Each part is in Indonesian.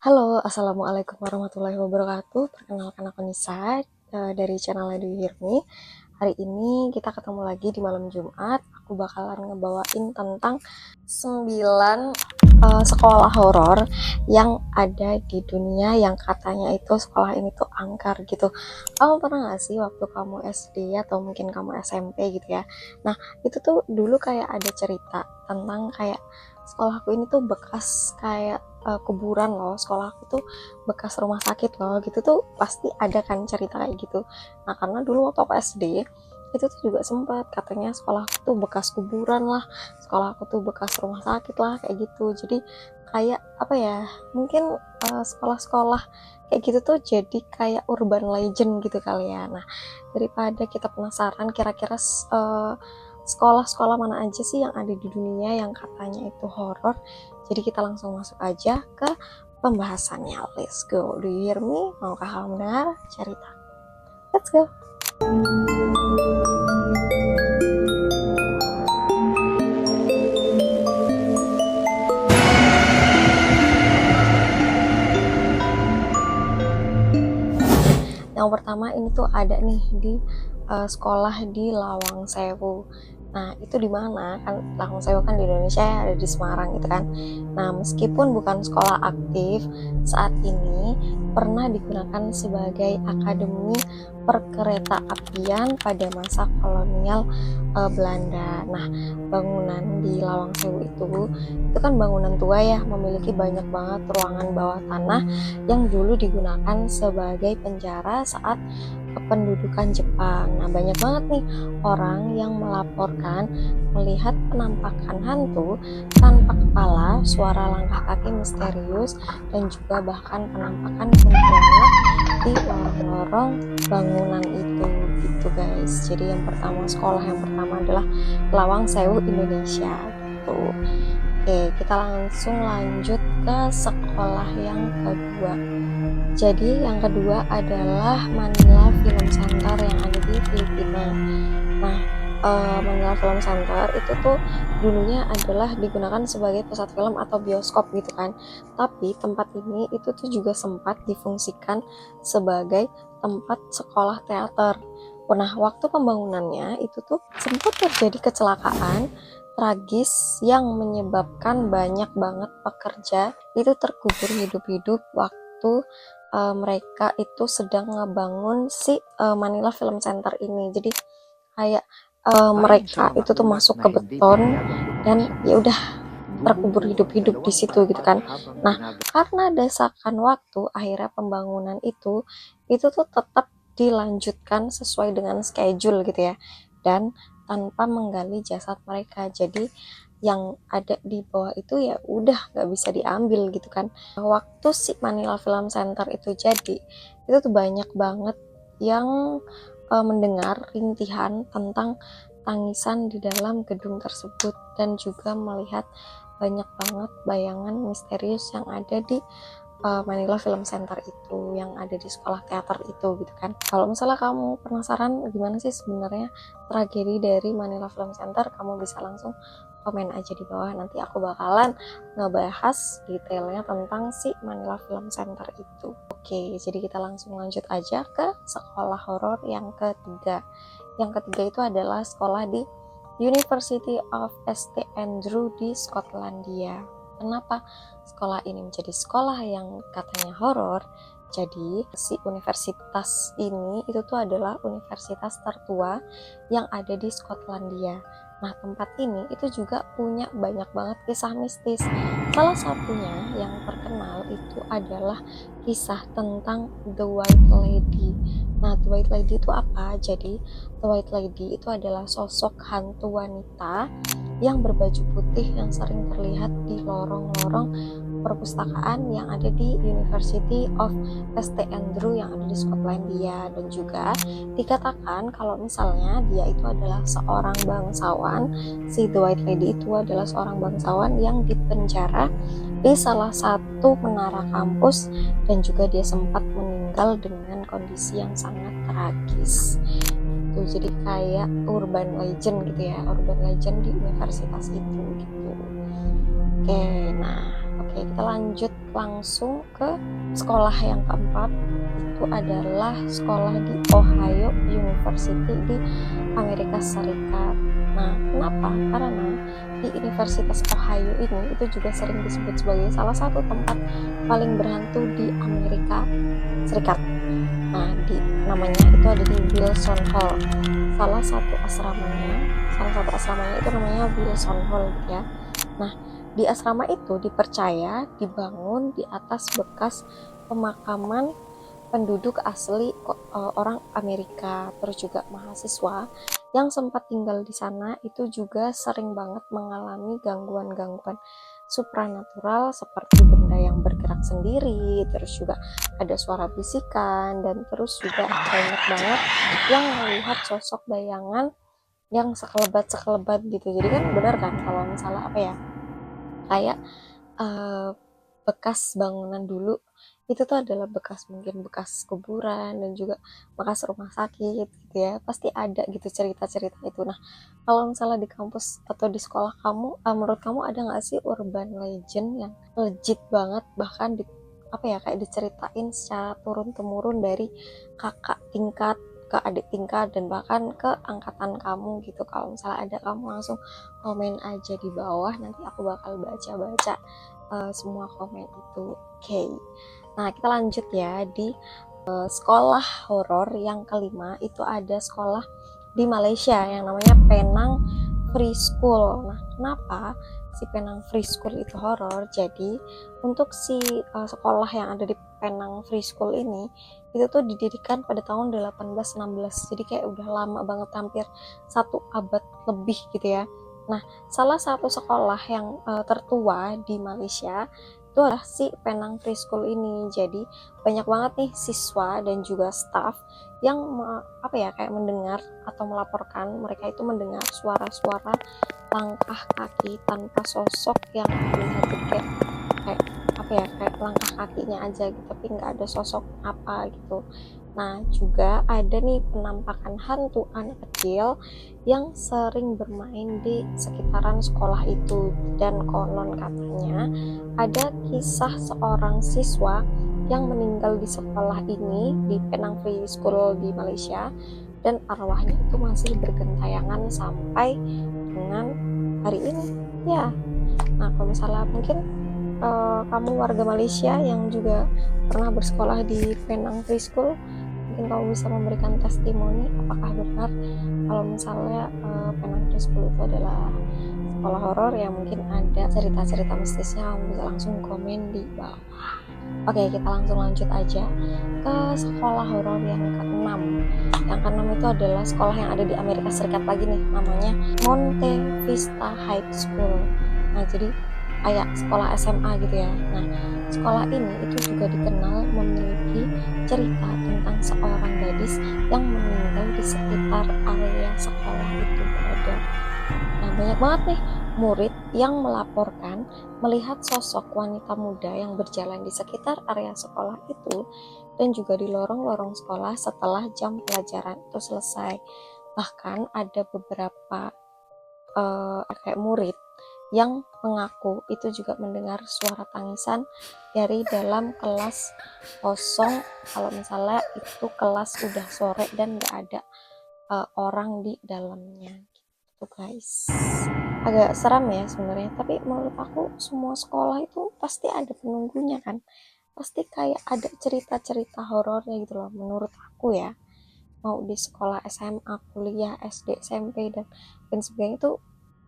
Halo, assalamualaikum warahmatullahi wabarakatuh. Perkenalkan aku Nisa dari channel Do You Hear Me. Hari ini kita ketemu lagi di malam Jumat. Aku bakalan ngebawain tentang 9 sekolah horor yang ada di dunia yang katanya itu sekolah ini tuh angker gitu. Kamu pernah gak sih waktu kamu SD atau mungkin kamu SMP gitu ya? Nah, itu tuh dulu kayak ada cerita tentang kayak sekolahku ini tuh bekas kayak kuburan loh, sekolahku tuh bekas rumah sakit loh gitu, tuh pasti ada kan cerita kayak gitu. Nah, karena dulu waktu aku SD itu tuh juga sempat katanya sekolahku tuh bekas kuburan lah, sekolahku tuh bekas rumah sakit lah kayak gitu. Jadi kayak apa ya, mungkin sekolah-sekolah kayak gitu tuh jadi kayak urban legend gitu kali ya. Nah, daripada kita penasaran kira-kira sekolah-sekolah mana aja sih yang ada di dunia yang katanya itu horor, jadi kita langsung masuk aja ke pembahasannya. Let's go. Do you hear me? Maukah kamu mendengar cerita? Let's go. Yang pertama ini tuh ada nih di sekolah di Lawang Sewu. Nah, itu di mana? Kan Lawang Sewu kan di Indonesia ya, ada di Semarang gitu kan. Nah, meskipun bukan sekolah aktif saat ini, pernah digunakan sebagai akademi perkereta apian pada masa kolonial Belanda. Nah, bangunan di Lawang Sewu itu kan bangunan tua ya, memiliki banyak banget ruangan bawah tanah yang dulu digunakan sebagai penjara saat pendudukan Jepang. Nah, banyak banget nih orang yang melaporkan melihat penampakan hantu tanpa kepala, suara langkah kaki misterius, dan juga bahkan penampakan kuntilanak di lorong-lorong bangunan itu gitu guys. Jadi yang pertama, sekolah yang pertama adalah Lawang Sewu Indonesia gitu. Oke, kita langsung lanjut ke sekolah yang kedua. Jadi yang kedua adalah Manila Film Center yang ada di Filipina. Nah, Manila Film Center itu tuh dulunya adalah digunakan sebagai pusat film atau bioskop gitu kan. Tapi tempat ini itu tuh juga sempat difungsikan sebagai tempat sekolah teater. Nah, waktu pembangunannya itu tuh sempat terjadi kecelakaan tragis yang menyebabkan banyak banget pekerja itu terkubur hidup-hidup waktu mereka itu sedang ngebangun si Manila Film Center ini. Jadi kayak mereka itu tuh masuk ke beton dan ya udah terkubur hidup-hidup di situ gitu kan. Nah, karena desakan waktu, akhirnya pembangunan itu tuh tetap dilanjutkan sesuai dengan schedule gitu ya, dan tanpa menggali jasad mereka. Jadi yang ada di bawah itu ya udah nggak bisa diambil gitu kan. Waktu si Manila Film Center itu jadi, itu tuh banyak banget yang mendengar rintihan tentang tangisan di dalam gedung tersebut, dan juga melihat banyak banget bayangan misterius yang ada di Manila Film Center itu, yang ada di sekolah teater itu gitu kan. Kalau misalnya kamu penasaran gimana sih sebenarnya tragedi dari Manila Film Center, kamu bisa langsung komen aja di bawah, nanti aku bakalan ngebahas detailnya tentang si Manila Film Center itu. Oke, jadi kita langsung lanjut aja ke sekolah horor yang ketiga. Yang ketiga itu adalah sekolah di University of St Andrew di Skotlandia. Kenapa sekolah ini menjadi sekolah yang katanya horor? Jadi si universitas ini itu tuh adalah universitas tertua yang ada di Skotlandia. Nah, tempat ini itu juga punya banyak banget kisah mistis. Salah satunya yang terkenal itu adalah kisah tentang The White Lady. Nah, The White Lady itu apa? Jadi, The White Lady itu adalah sosok hantu wanita yang berbaju putih yang sering terlihat di lorong-lorong perpustakaan yang ada di University of St Andrew yang ada di Skotlandia. Dan juga dikatakan kalau misalnya dia itu adalah seorang bangsawan, si The White Lady itu adalah seorang bangsawan yang dipenjara di salah satu menara kampus, dan juga dia sempat meninggal dengan kondisi yang sangat tragis. Itu jadi kayak urban legend gitu ya, urban legend di universitas itu gitu. Oke, kita lanjut langsung ke sekolah yang keempat. Itu adalah sekolah di Ohio University di Amerika Serikat. Nah, kenapa? Karena di Universitas Ohio ini itu juga sering disebut sebagai salah satu tempat paling berhantu di Amerika Serikat. Nah, namanya itu ada di Wilson Hall. Salah satu asramanya itu namanya Wilson Hall gitu ya. Nah, di asrama itu dipercaya dibangun di atas bekas pemakaman penduduk asli orang Amerika, terus juga mahasiswa yang sempat tinggal di sana itu juga sering banget mengalami gangguan-gangguan supranatural seperti benda yang bergerak sendiri, terus juga ada suara bisikan, dan terus juga banyak banget yang melihat sosok bayangan yang sekelebat gitu. Jadi kan benar kan kalau misalnya apa ya, kayak bekas bangunan dulu itu tuh adalah mungkin bekas kuburan dan juga bekas rumah sakit gitu ya, pasti ada gitu cerita-cerita itu. Nah, kalau misalnya di kampus atau di sekolah kamu, menurut kamu ada nggak sih urban legend yang legit banget, bahkan di apa ya, kayak diceritain secara turun temurun dari kakak tingkat ke adik tingkat dan bahkan ke angkatan kamu gitu? Kalau misalnya ada, kamu langsung komen aja di bawah, nanti aku bakal baca-baca semua komen itu. Oke. Nah, kita lanjut ya di sekolah horor yang kelima. Itu ada sekolah di Malaysia yang namanya Penang Free School. Nah, kenapa si Penang Free School itu horor? Jadi, untuk si sekolah yang ada di Penang Free School ini itu tuh didirikan pada tahun 1816. Jadi kayak udah lama banget, hampir 1 abad lebih gitu ya. Nah, salah satu sekolah yang tertua di Malaysia itu adalah si Penang Free School ini. Jadi banyak banget nih siswa dan juga staff yang apa ya, kayak mendengar atau melaporkan mereka itu mendengar suara-suara langkah kaki tanpa sosok yang terlihat. Jadi kayak apa ya, kayak langkah kakinya aja gitu, tapi nggak ada sosok apa gitu. Nah, juga ada nih penampakan hantu anak kecil yang sering bermain di sekitaran sekolah itu, dan konon katanya ada kisah seorang siswa yang meninggal di sekolah ini di Penang Free School di Malaysia, dan arwahnya itu masih bergentayangan sampai dengan hari ini ya. Nah, kalau misalnya mungkin kamu warga Malaysia yang juga pernah bersekolah di Penang Free School, mungkin kamu bisa memberikan testimoni apakah benar kalau misalnya Penang Free School itu adalah sekolah horor yang mungkin ada cerita-cerita mistisnya. Kamu bisa langsung komen di bawah. Oke, kita langsung lanjut aja ke sekolah horor yang keenam. Yang keenam itu adalah sekolah yang ada di Amerika Serikat lagi nih, namanya Monte Vista High School. Nah, jadi kayak sekolah SMA gitu ya. Nah, sekolah ini itu juga dikenal memiliki cerita tentang seorang gadis yang meninggal di sekitar area sekolah itu berada. Nah, banyak banget nih murid yang melaporkan melihat sosok wanita muda yang berjalan di sekitar area sekolah itu dan juga di lorong-lorong sekolah setelah jam pelajaran itu selesai. Bahkan ada beberapa kayak murid yang mengaku itu juga mendengar suara tangisan dari dalam kelas kosong kalau misalnya itu kelas udah sore dan gak ada orang di dalamnya gitu guys. Agak seram ya sebenarnya, tapi menurut aku semua sekolah itu pasti ada penunggunya kan, pasti kayak ada cerita-cerita horornya gitu loh menurut aku ya. Mau di sekolah SMA, kuliah, SD, SMP dan sebagainya itu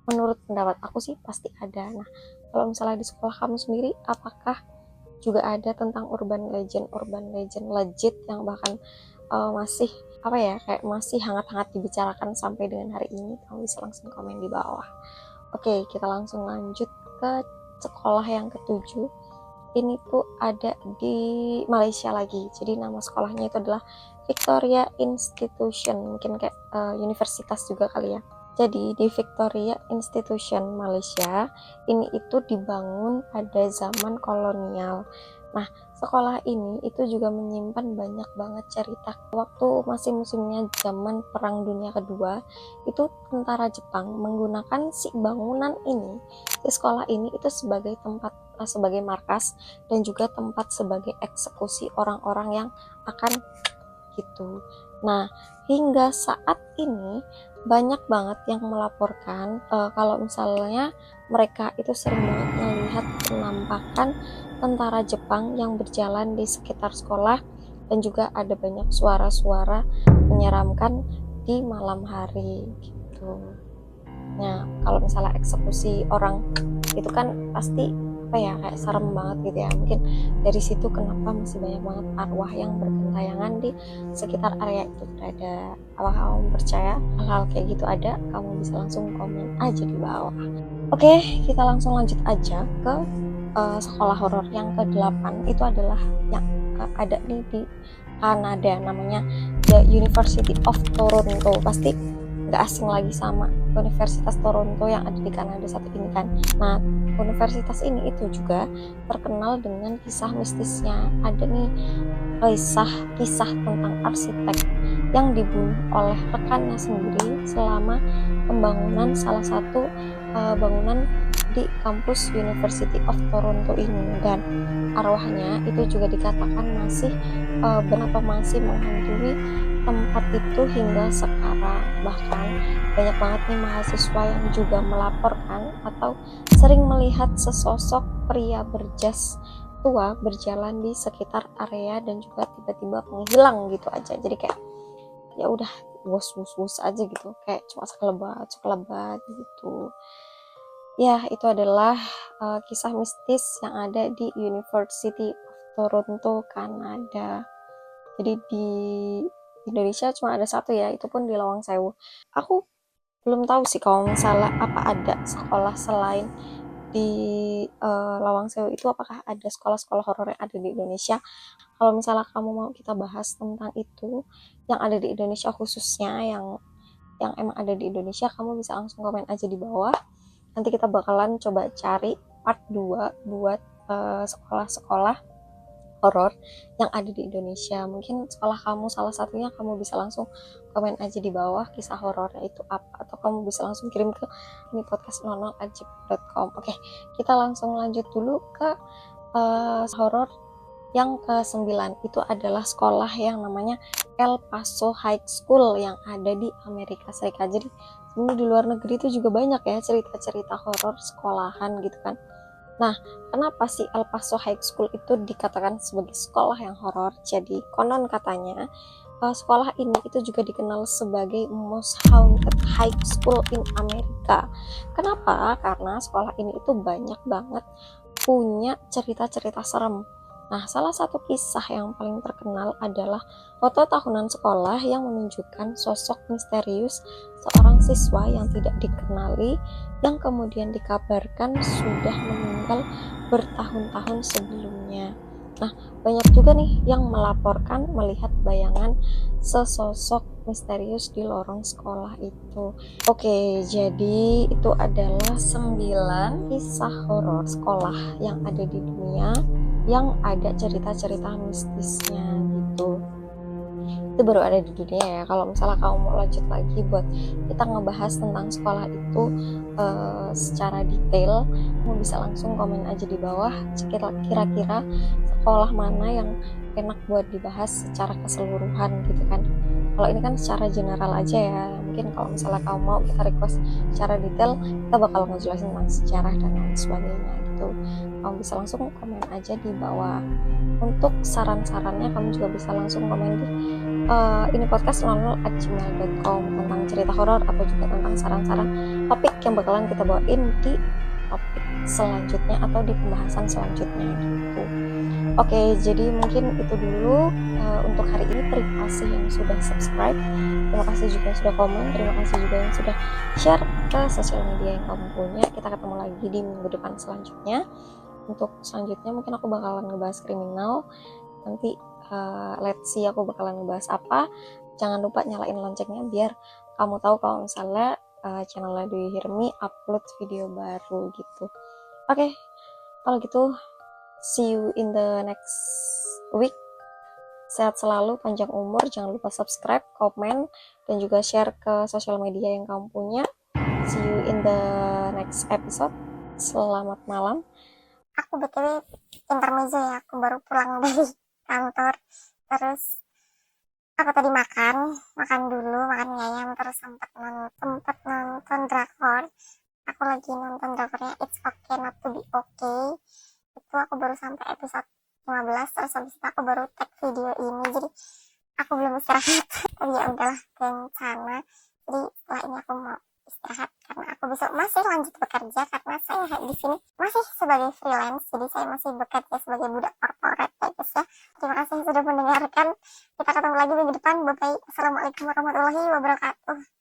menurut pendapat aku sih pasti ada. Nah, kalau misalnya di sekolah kamu sendiri, apakah juga ada tentang urban legend legit yang bahkan masih apa ya, kayak masih hangat-hangat dibicarakan sampai dengan hari ini? Kamu bisa langsung komen di bawah. Oke, kita langsung lanjut ke sekolah yang ketujuh. Ini tuh ada di Malaysia lagi. Jadi nama sekolahnya itu adalah Victoria Institution, mungkin kayak universitas juga kali ya. Jadi di Victoria Institution Malaysia ini itu dibangun pada zaman kolonial. Nah, sekolah ini itu juga menyimpan banyak banget cerita. Waktu masih musimnya zaman Perang Dunia Kedua, itu tentara Jepang menggunakan si bangunan ini, si sekolah ini itu sebagai tempat sebagai markas dan juga tempat sebagai eksekusi orang-orang yang akan gitu. Nah, hingga saat ini banyak banget yang melaporkan kalau misalnya mereka itu sering banget melihat penampakan tentara Jepang yang berjalan di sekitar sekolah, dan juga ada banyak suara-suara menyeramkan di malam hari gitu. Nah, kalau misalnya eksekusi orang itu kan pasti apa ya, kayak serem banget gitu ya. Mungkin dari situ kenapa masih banyak banget arwah yang bergentayangan di sekitar area itu berada. Apakah kamu percaya hal-hal kayak gitu ada? Kamu bisa langsung komen aja di bawah. Oke, kita langsung lanjut aja ke sekolah horor yang ke-8. Itu adalah yang ada nih di Kanada, namanya The University of Toronto. Pasti nggak asing lagi sama Universitas Toronto yang ada di Kanada satu ini kan. Nah, universitas ini itu juga terkenal dengan kisah mistisnya. Ada nih kisah tentang arsitek yang dibunuh oleh rekannya sendiri selama pembangunan salah satu bangunan di kampus University of Toronto ini, dan arwahnya itu juga dikatakan masih masih menghantui tempat itu hingga sekarang. Bahkan banyak banget nih mahasiswa yang juga melaporkan atau sering melihat sesosok pria berjas tua berjalan di sekitar area dan juga tiba-tiba menghilang gitu aja. Jadi kayak ya udah wus aja gitu, kayak cuma sekelebat gitu. Ya, itu adalah kisah mistis yang ada di University of Toronto, Kanada. Jadi di Indonesia cuma ada satu ya, itu pun di Lawang Sewu. Aku belum tahu sih kalau misalnya apa ada sekolah selain di Lawang Sewu itu, apakah ada sekolah-sekolah horor yang ada di Indonesia. Kalau misalnya kamu mau kita bahas tentang itu yang ada di Indonesia, khususnya yang emang ada di Indonesia, kamu bisa langsung komen aja di bawah. Nanti kita bakalan coba cari part 2 buat sekolah-sekolah horor yang ada di Indonesia. Mungkin sekolah kamu salah satunya, kamu bisa langsung komen aja di bawah kisah horornya itu apa, atau kamu bisa langsung kirim ke ini podcast00@gmail.com. Oke, kita langsung lanjut dulu ke horor yang ke-9. Itu adalah sekolah yang namanya El Paso High School yang ada di Amerika Serikat. Jadi sebenarnya di luar negeri itu juga banyak ya cerita-cerita horor sekolahan gitu kan. Nah, kenapa sih El Paso High School itu dikatakan sebagai sekolah yang horor? Jadi konon katanya sekolah ini itu juga dikenal sebagai most haunted high school in Amerika. Kenapa? Karena sekolah ini itu banyak banget punya cerita-cerita serem. Nah, salah satu kisah yang paling terkenal adalah foto tahunan sekolah yang menunjukkan sosok misterius seorang siswa yang tidak dikenali yang kemudian dikabarkan sudah meninggal bertahun-tahun sebelumnya. Nah, banyak juga nih yang melaporkan melihat bayangan sesosok misterius di lorong sekolah itu. Oke, jadi itu adalah 9 kisah horor sekolah yang ada di dunia yang ada cerita-cerita mistisnya gitu. Itu baru ada di dunia ya. Kalau misalnya kamu mau lanjut lagi buat kita ngebahas tentang sekolah itu secara detail, kamu bisa langsung komen aja di bawah kira-kira sekolah mana yang enak buat dibahas secara keseluruhan gitu kan. Kalau ini kan secara general aja ya. Mungkin kalau misalnya kamu mau kita request secara detail, kita bakal ngejelasin tentang sejarah dan lain sebagainya gitu. Kamu bisa langsung komen aja di bawah. Untuk saran-sarannya kamu juga bisa langsung komen di ini podcast00@gmail.com tentang cerita horor atau juga tentang saran-saran topik yang bakalan kita bawain di topik selanjutnya atau di pembahasan selanjutnya gitu. Oke, jadi mungkin itu dulu untuk hari ini. Terima kasih yang sudah subscribe, terima kasih juga yang sudah komen, terima kasih juga yang sudah share ke sosial media yang kamu punya. Kita ketemu lagi di minggu depan selanjutnya. Untuk selanjutnya mungkin aku bakalan ngebahas kriminal. Nanti let's see aku bakalan ngebahas apa. Jangan lupa nyalain loncengnya biar kamu tahu kalau misalnya channel Dwi Hirmi upload video baru gitu. Oke, kalau gitu see you in the next week. Sehat selalu, panjang umur, jangan lupa subscribe, komen, dan juga share ke sosial media yang kamu punya. See you in the next episode. Selamat malam. aku BTW intermezzo ya, aku baru pulang dari kantor. Terus aku tadi makan dulu, makan mie ayam, terus sempat nonton drakor. Aku lagi nonton drakornya It's Okay Not to Be Okay. Itu aku baru sampai episode 15, terus habis itu aku baru tag video ini. Jadi aku belum istirahat. Tapi ya udahlah, rencana. Jadi setelah ini aku mau istirahat karena aku besok masih lanjut bekerja karena saya di sini masih sebagai freelance. Jadi saya masih bekerja sebagai budak korporat ya guys ya. Terima kasih sudah mendengarkan. Kita ketemu lagi minggu depan. Bye bye. Assalamualaikum warahmatullahi wabarakatuh.